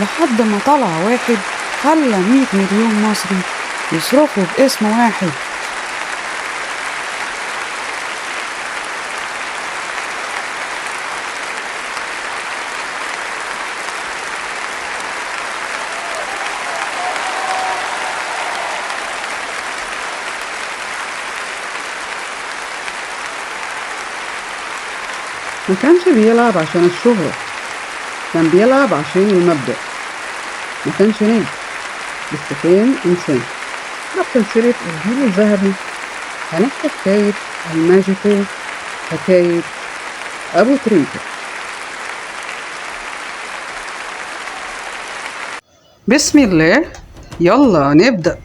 لحد ما طلع واحد خلى 100 مليون مصري يصرفوا باسم واحد. ما كانش بيلعب عشان الشهرة، كان بيلعب عشان المبدأ. ما كانش نجم بس كان إنسان. ده سلسلة الجيل الذهبي هنحكي حكاية الماجيكو، حكاية أبو تريكة. بسم الله، يلا نبدأ.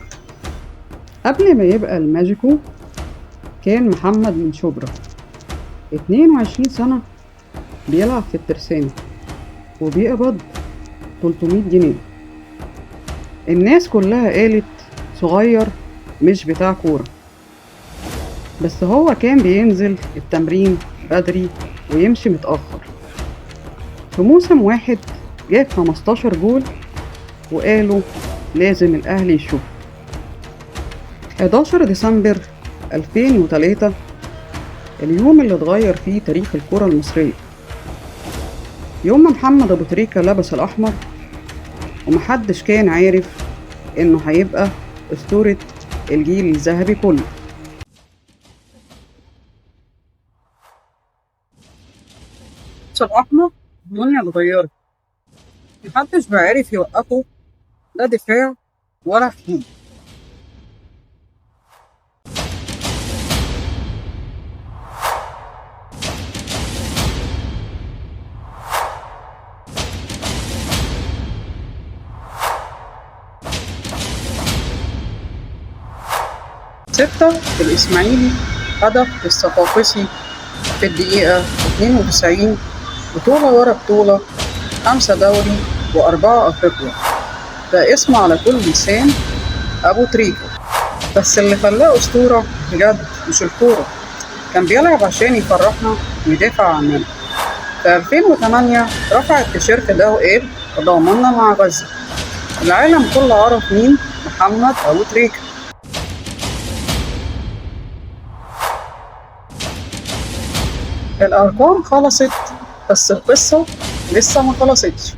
قبل ما يبقى الماجيكو كان محمد من شبرا، 22 سنة، بيلعب في الترسانة وبيقبض 300 جنيه. الناس كلها قالت صغير مش بتاع كورة، بس هو كان بينزل التمرين بدري ويمشي متأخر. في موسم واحد جاب 15 جول وقالوا لازم الأهلي يشوف. 11 ديسمبر 2003 اليوم اللي اتغير فيه تاريخ الكرة المصرية. يوم ما محمد أبو تريكة لبس الأحمر ومحدش كان عارف إنه هيبقى أسطورة الجيل الذهبي كله. الأحمر الدنيا اتغيرت، محدش بقى عارف يوقفه، لا دفاع ولا هجوم. ستة في الإسماعيلي، هدف الصفاقسي في الدقيقة 92، بطولة ورا بطولة، 5 دوري و4 أفريقيا. ده اسمه على كل لسان أبو تريكة. بس اللي خلاه أسطورة بجد مش الكورة، كان بيلعب عشان يفرحنا ويدافع عننا. في 2008 رفع التيشيرت ده وقال تضامنا مع غزة. العالم كله عرف مين محمد أبو تريكة. الأرقام خلصت بس القصة لسه ما خلصتش.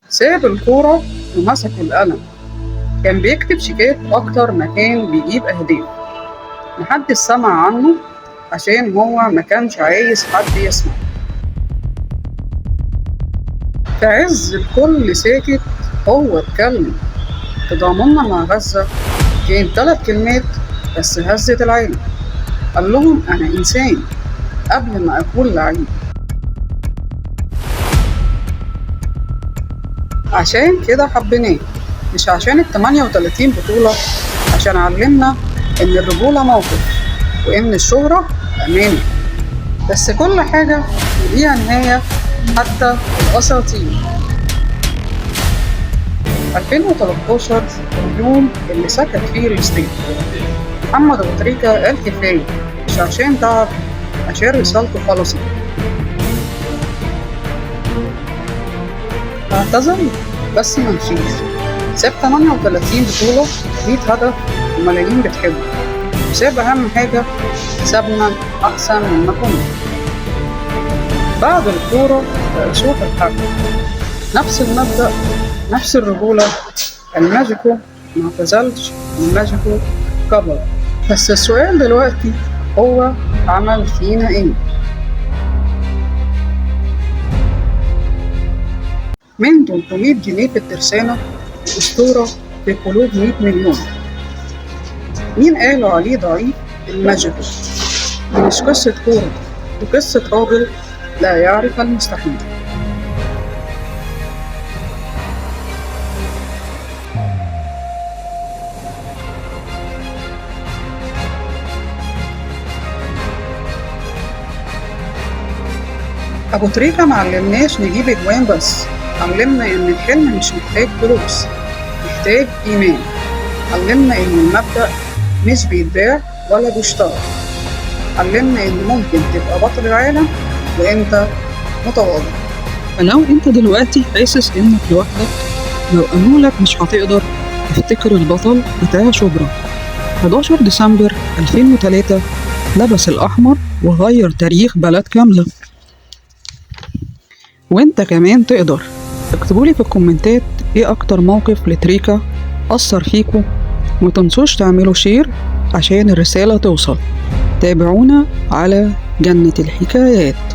ساب الكورة ومسك القلم، كان بيكتب شيكات أكتر ما كان بيجيب أهداف. محدش سمع عنه عشان هو ما كانش عايز حد يسمع. في عز الكل ساكت هو اتكلم. تضامنا مع غزة كان 3 كلمات بس هزت العالم. قال لهم أنا إنسان قبل ما أكون لعيب. عشان كده حبيناه، مش عشان 38 بطولة، عشان علمنا إن الرجولة موقف وإن الشهرة أمانة. بس كل حاجة ليها نهاية، حتى الأساطير. 2013 اليوم اللي سكت فيه الاستاد. محمد أبو تريكة قال كفاية، مش عشان تعب، عشان رسالته خلصت. اعتزل بس ما مشيش، ساب 38 بطولة، 100 هدف، وملايين بتحبه. وساب أهم حاجة، سابنا أحسن مما كنا. بعد الكورة بقى صوت الحق، نفس المبدأ، نفس الرجولة. الماجيكو ما اعتزلش، الماجيكو كبر. بس السؤال دلوقتي هو عمل فينا ايه؟ من 300 جنيه في الترسانة أسطورة في قلوب 100 مليون. مين قالوا عليه ضعيف؟ الماجيكو. دي مش قصة كورة، دي قصة راجل لا يعرف المستحيل. أبو تريكة معلمناش نجيب أجوان بس، علمنا إن الحلم مش محتاج فلوس، محتاج إيمان. علمنا إن المبدأ مش بيتباع ولا بيشترى، علمنا إن ممكن تبقى بطل العالم وإنت متواضع. فلو انت دلوقتي حاسس انك لوحدك، لو قالولك مش هتقدر، افتكر البطل بتاع شبرا. 11 ديسمبر 2003 لبس الأحمر وغير تاريخ بلد كاملة. وانت كمان تقدر. اكتبولي في الكومنتات ايه اكتر موقف لتريكا أثر فيكو، ومتنسوش تعملوا شير عشان الرسالة توصل. تابعونا على جنة الحكايات.